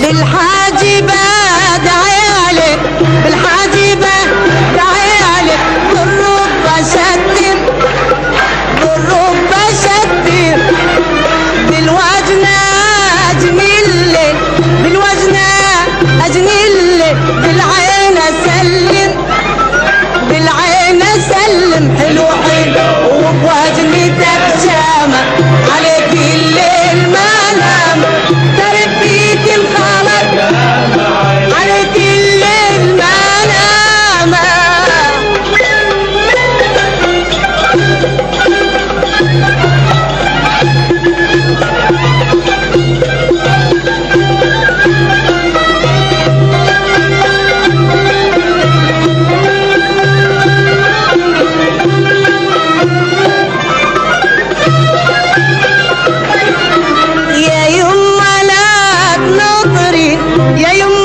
بالحاجبة دعيالك بالحاجبة دعيالك بالرب شتم بالرب شتم بالوجنة أجمل بالوجنة أجمل بالعين أسلم بالعين أسلم حلو حلو وبوجنتك شامة عليك الليل ما نام تربيت الخلق عليك الليل ما نام يا يما لا تنطري يا يما